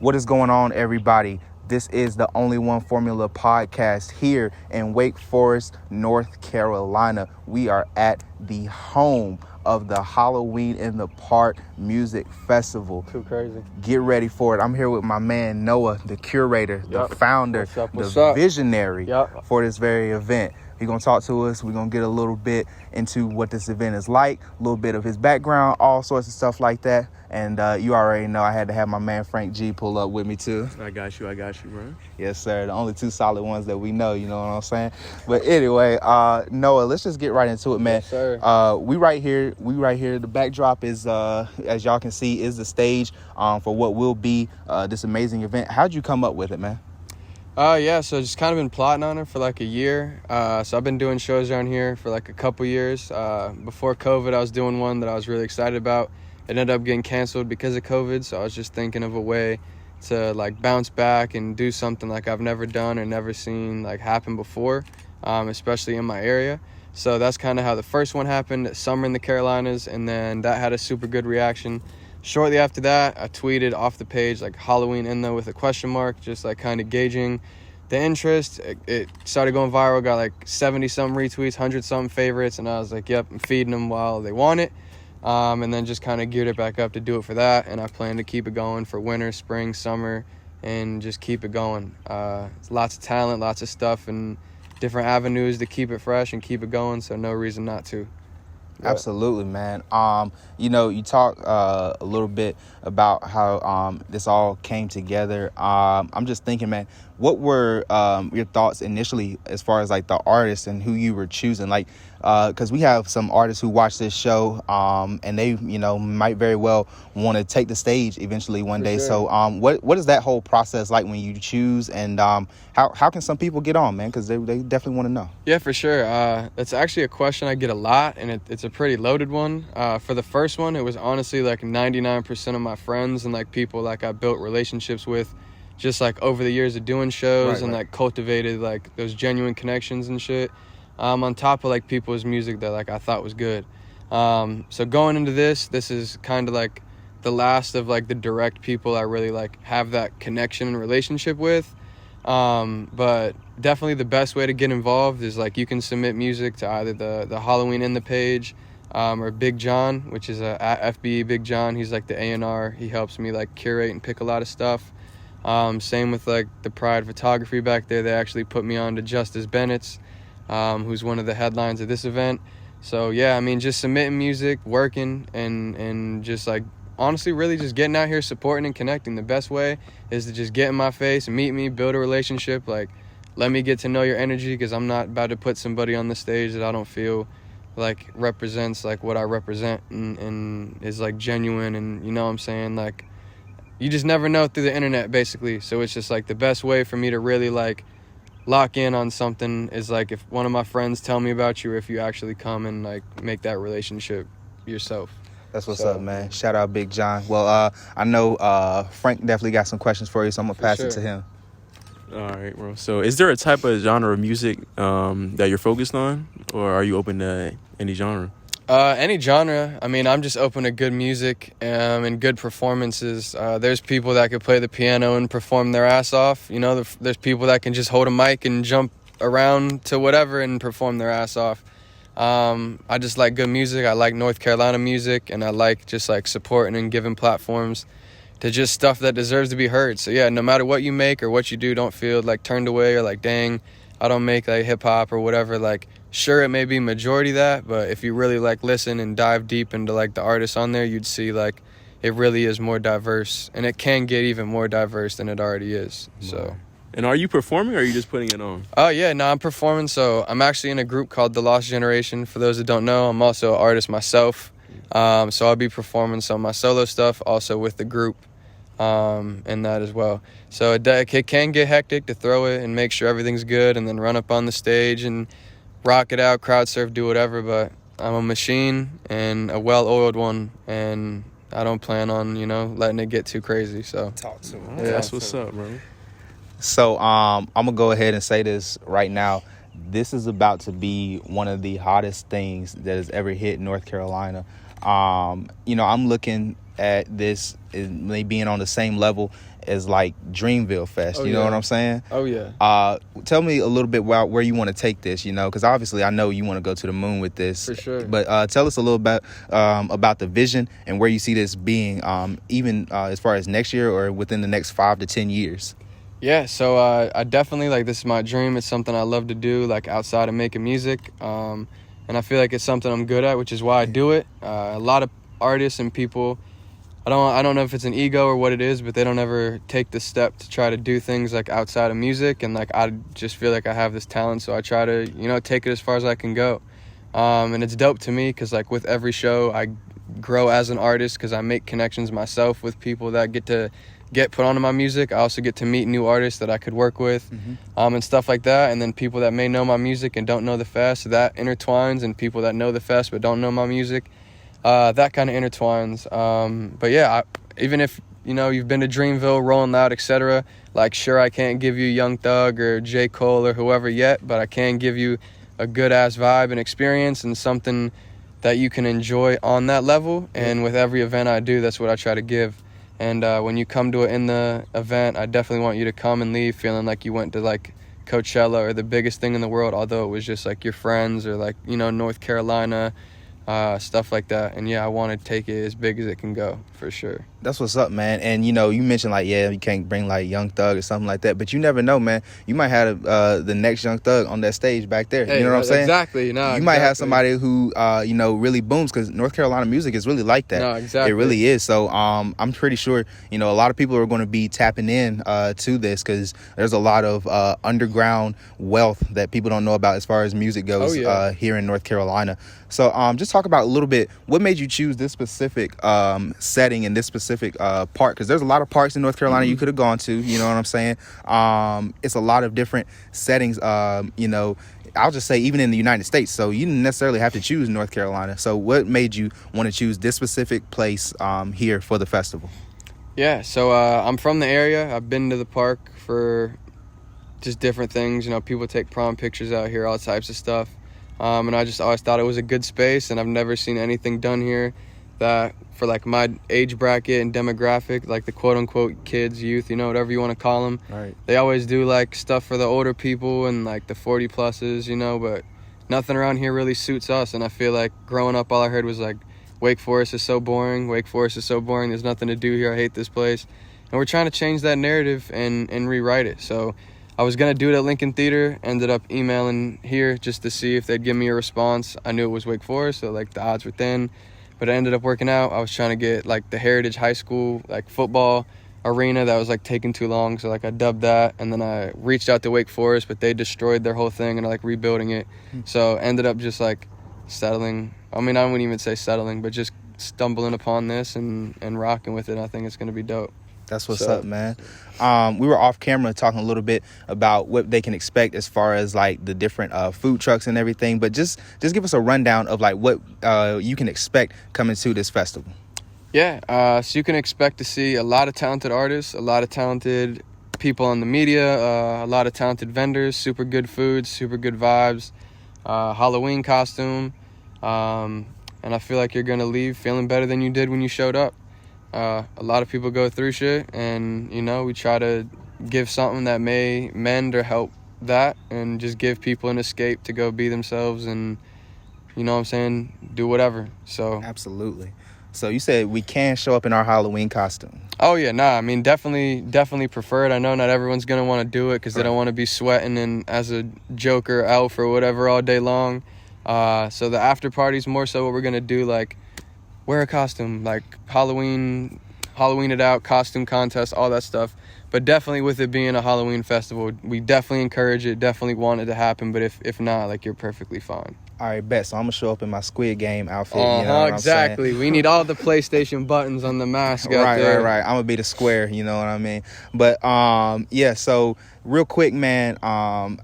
What is going on, everybody? This is the Only One Formula podcast here in Wake Forest, North Carolina. We are at the home of the Halloween in the Park Music Festival. Too crazy. Get ready for it. I'm here with my man Noah, the curator, the founder, What's the up? visionary for this very event. He's going to talk to us. We're going to get a little bit into what this event is like, a little bit of his background, all sorts of stuff like that. And you already know I had to have my man Frank G pull up with me too. I got you, bro. Yes, sir. The only two solid ones that we know, you know what I'm saying? But anyway, Noah, let's just get right into it, man. Yes, sir. We right here. The backdrop is, as y'all can see, is the stage for what will be this amazing event. How'd you come up with it, man? So just kind of been plotting on it for like a year. So I've been doing shows around here for like a couple years. Before COVID, I was doing one that I was really excited about. It ended up getting canceled because of COVID. So I was just thinking of a way to like bounce back and do something like I've never done or never seen like happen before, especially in my area. So that's kind of how the first one happened, summer in the Carolinas, and then that had a super good reaction. Shortly after that, I tweeted off the page like Halloween in there with a question mark, just like kind of gauging the interest. It started going viral, got like 70-some retweets, 100-some favorites, and I was like, yep, I'm feeding them while they want it. And then just kind of geared it back up to do it for that, and I plan to keep it going for winter, spring, summer, and just keep it going. Lots of talent, lots of stuff, and different avenues to keep it fresh and keep it going, so no reason not to. Absolutely, man. You talk a little bit about how this all came together. I'm just thinking, man, what were your thoughts initially as far as like the artists and who you were choosing? Like, because we have some artists who watch this show and they, might very well want to take the stage eventually one day. Sure. So what is that whole process like when you choose, and how can some people get on, man? Because they definitely want to know. Yeah, for sure. That's actually a question I get a lot, and it's a pretty loaded one. For the first one, it was honestly like 99% of my friends and like people like I built relationships with just like over the years of doing shows, like cultivated like those genuine connections and shit, on top of like people's music that like I thought was good. So going into this is kind of like the last of like the direct people I really like have that connection and relationship with. But definitely the best way to get involved is like you can submit music to either the Halloween in the page, or Big John, which is at FBE Big John. He's like the A&R. He helps me like curate and pick a lot of stuff. Same with like the Pride Photography back there. They actually put me on to Justice Bennett's, who's one of the headlines of this event. So yeah, I mean, just submitting music, working, and just like honestly really just getting out here supporting and connecting. The best way is to just get in my face, meet me, build a relationship. Like, let me get to know your energy, because I'm not about to put somebody on the stage that I don't feel like represents like what I represent and is like genuine, and you know what I'm saying, like you just never know through the internet basically. So it's just like the best way for me to really like lock in on something is like if one of my friends tell me about you, or if you actually come and like make that relationship yourself. That's what's up, man. Shout out Big John. Well, I know Frank definitely got some questions for you, so I'm gonna pass it to him. All right, bro. So is there a type of genre of music that you're focused on, or are you open to any genre? Any genre. I mean, I'm just open to good music and good performances. There's people that could play the piano and perform their ass off. There's people that can just hold a mic and jump around to whatever and perform their ass off. I just like good music. I like North Carolina music, and I like just like supporting and giving platforms to just stuff that deserves to be heard. So yeah, no matter what you make or what you do, don't feel like turned away or like, dang, I don't make like hip hop or whatever. Like, sure, it may be majority that, but if you really like listen and dive deep into like the artists on there, you'd see like it really is more diverse, and it can get even more diverse than it already is. So. And are you performing, or are you just putting it on? Oh yeah, no, I'm performing. So I'm actually in a group called The Lost Generation. For those that don't know, I'm also an artist myself. So I'll be performing some of my solo stuff also with the group, and that as well. So it can get hectic to throw it and make sure everything's good, and then run up on the stage and rock it out, crowd surf, do whatever. But I'm a machine, and a well-oiled one, and I don't plan on letting it get too crazy. So Talk to him. Yeah, that's what's up, bro. So I'm gonna go ahead and say this right now. This is about to be one of the hottest things that has ever hit North Carolina. I'm looking at this is maybe being on the same level as like Dreamville Fest. You know what I'm saying? Oh yeah. Tell me a little bit about where you want to take this, because obviously I know you want to go to the moon with this. For sure. But tell us a little bit about the vision and where you see this being, even as far as next year or within the next 5 to 10 years. Yeah, so I definitely, like, this is my dream. It's something I love to do, like, outside of making music. And I feel like it's something I'm good at, which is why I do it. A lot of artists and people, I don't know if it's an ego or what it is, but they don't ever take the step to try to do things like outside of music. And like I just feel like I have this talent, so I try to take it as far as I can go. And it's dope to me because like with every show I grow as an artist because I make connections myself with people that get put onto my music. I also get to meet new artists that I could work with, and stuff like that. And then people that may know my music and don't know the fest, that intertwines, and people that know the fest but don't know my music. That kind of intertwines. But yeah, even if, you've been to Dreamville, Rolling Loud, etc., like, sure, I can't give you Young Thug or J. Cole or whoever yet, but I can give you a good-ass vibe and experience and something that you can enjoy on that level. And with every event I do, that's what I try to give. And when you come to it in the event, I definitely want you to come and leave feeling like you went to, like, Coachella or the biggest thing in the world, although it was just, like, your friends or, like, North Carolina, stuff like that. And yeah, I want to take it as big as it can go, for sure. That's what's up, man. And you mentioned like, yeah, you can't bring like Young Thug or something like that, but you never know, man. You might have the next Young Thug on that stage back there. Hey, you know what I'm saying? Exactly. No, you might have somebody who really booms, because North Carolina music is really like that. No, exactly. It really is. So I'm pretty sure a lot of people are going to be tapping in to this, because there's a lot of underground wealth that people don't know about as far as music goes. Here in North Carolina. So just talk about a little bit what made you choose this specific setting and this specific park, because there's a lot of parks in North Carolina you could have gone to. You know what I'm saying? It's a lot of different settings. I'll just say even in the United States. So you didn't necessarily have to choose North Carolina. So what made you want to choose this specific place here for the festival? Yeah, so I'm from the area. I've been to the park for just different things. People take prom pictures out here, all types of stuff. And I just always thought it was a good space, and I've never seen anything done here that for like my age bracket and demographic, like the quote unquote kids, youth, whatever you want to call them. Right. They always do like stuff for the older people and like the 40 pluses, but nothing around here really suits us. And I feel like growing up, all I heard was like, Wake Forest is so boring. Wake Forest is so boring. There's nothing to do here. I hate this place. And we're trying to change that narrative and rewrite it. So I was going to do it at Lincoln Theater, ended up emailing here just to see if they'd give me a response. I knew it was Wake Forest, so like the odds were thin, but it ended up working out. I was trying to get like the Heritage High School like football arena that was like taking too long, so like I dubbed that, and then I reached out to Wake Forest, but they destroyed their whole thing and are like rebuilding it. So ended up just like settling. I mean, I wouldn't even say settling, but just stumbling upon this and rocking with it. I think it's going to be dope. That's what's up, man. We were off camera talking a little bit about what they can expect as far as like the different food trucks and everything, but just give us a rundown of like what you can expect coming to this festival. Yeah, so you can expect to see a lot of talented artists, a lot of talented people in the media, a lot of talented vendors, super good food, super good vibes, Halloween costume, and I feel like you're going to leave feeling better than you did when you showed up. A lot of people go through shit, and we try to give something that may mend or help that, and just give people an escape to go be themselves and do whatever. So absolutely. So you said we can show up in our Halloween costume. Oh yeah, I mean definitely prefer it. I know not everyone's gonna want to do it because they don't want to be sweating and as a Joker, elf, or whatever all day long. So the after party's more so what we're gonna do, like wear a costume, like Halloween it out, costume contest, all that stuff. But definitely with it being a Halloween festival, we definitely encourage it, definitely want it to happen. But if not, like, you're perfectly fine. All right, bet. So I'm going to show up in my Squid Game outfit. You know what exactly. I'm saying? We need all the PlayStation buttons on the mask out there. Right. I'm going to be the square, you know what I mean? But, yeah, so real quick, man,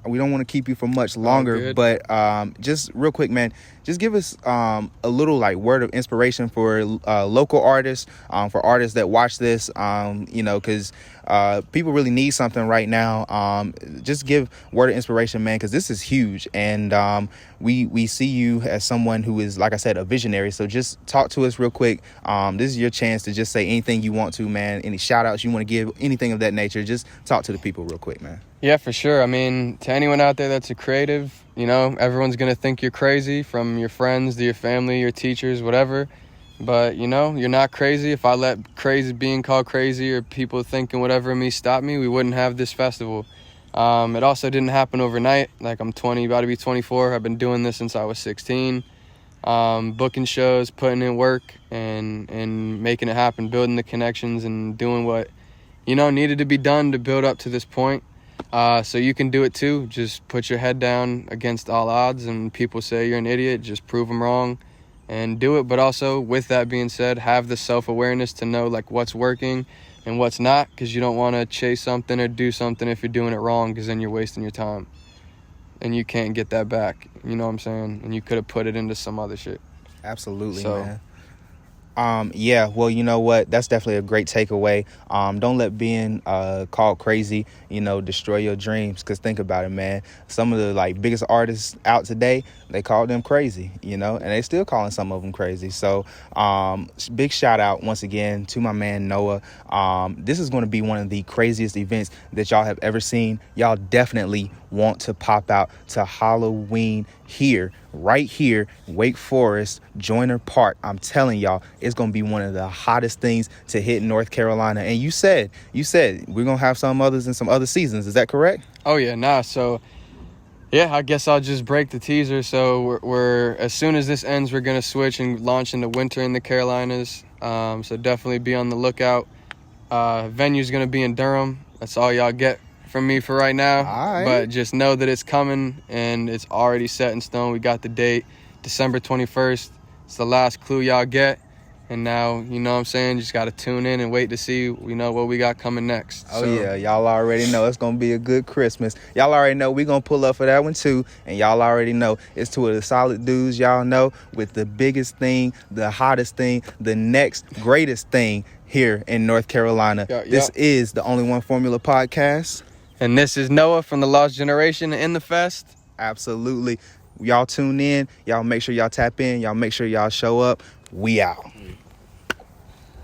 we don't want to keep you for much longer, but just real quick, man, just give us a little, like, word of inspiration for local artists, for artists that watch this, because people really need something right now, just give word of inspiration, man, because this is huge. And we see you as someone who is, like I said, a visionary. So just talk to us real quick. This is your chance to just say anything you want to, man. Any shout outs you want to give, anything of that nature. Just talk to the people real quick, man. Yeah, for sure. I mean, to anyone out there that's a creative, you know, everyone's going to think you're crazy, from your friends to your family, your teachers, whatever. But, you know, you're not crazy. If I let being called crazy or people thinking whatever of me stop me, we wouldn't have this festival. It also didn't happen overnight. Like, I'm 20, about to be 24. I've been doing this since I was 16. Booking shows, putting in work, and making it happen, building the connections and doing what, you know, needed to be done to build up to this point. So you can do it too. Just put your head down against all odds, and people say you're an idiot, just prove them wrong and do it. But also, with that being said, have the self-awareness to know like what's working and what's not, because you don't want to chase something or do something if you're doing it wrong, because then you're wasting your time and you can't get that back. You know what I'm saying? And you could have put it into some other shit. Absolutely, man. Yeah, well, you know what? That's definitely a great takeaway. Don't let being called crazy, you know, destroy your dreams. Because think about it, man. Some of the like biggest artists out today, they called them crazy, you know, and they still calling some of them crazy. So big shout out once again to my man Noah. This is going to be one of the craziest events that y'all have ever seen. Y'all definitely want to pop out to Halloween right here, Wake Forest, Joyner Park. I'm telling y'all, it's going to be one of the hottest things to hit North Carolina. And you said we're going to have some others in some other seasons. Is that correct? Oh, yeah. So, yeah, I guess I'll just break the teaser. So we're as soon as this ends, we're going to switch and launch into winter in the Carolinas. So definitely be on the lookout. Venue's going to be in Durham. That's all y'all get from me for right now. All right. But just know that it's coming and it's already set in stone. We got the date, December 21st. It's the last clue y'all get. And now, you know what I'm saying, just got to tune in and wait to see, you know, what we got coming next. Oh, yeah. Y'all already know it's going to be a good Christmas. Y'all already know we're going to pull up for that one, too. And y'all already know it's two of the solid dudes y'all know with the biggest thing, the hottest thing, the next greatest thing here in North Carolina. This is the Only One Formula podcast. And this is Noah from the Lost Generation in the Fest. Absolutely. Y'all tune in. Y'all make sure y'all tap in. Y'all make sure y'all show up. We out.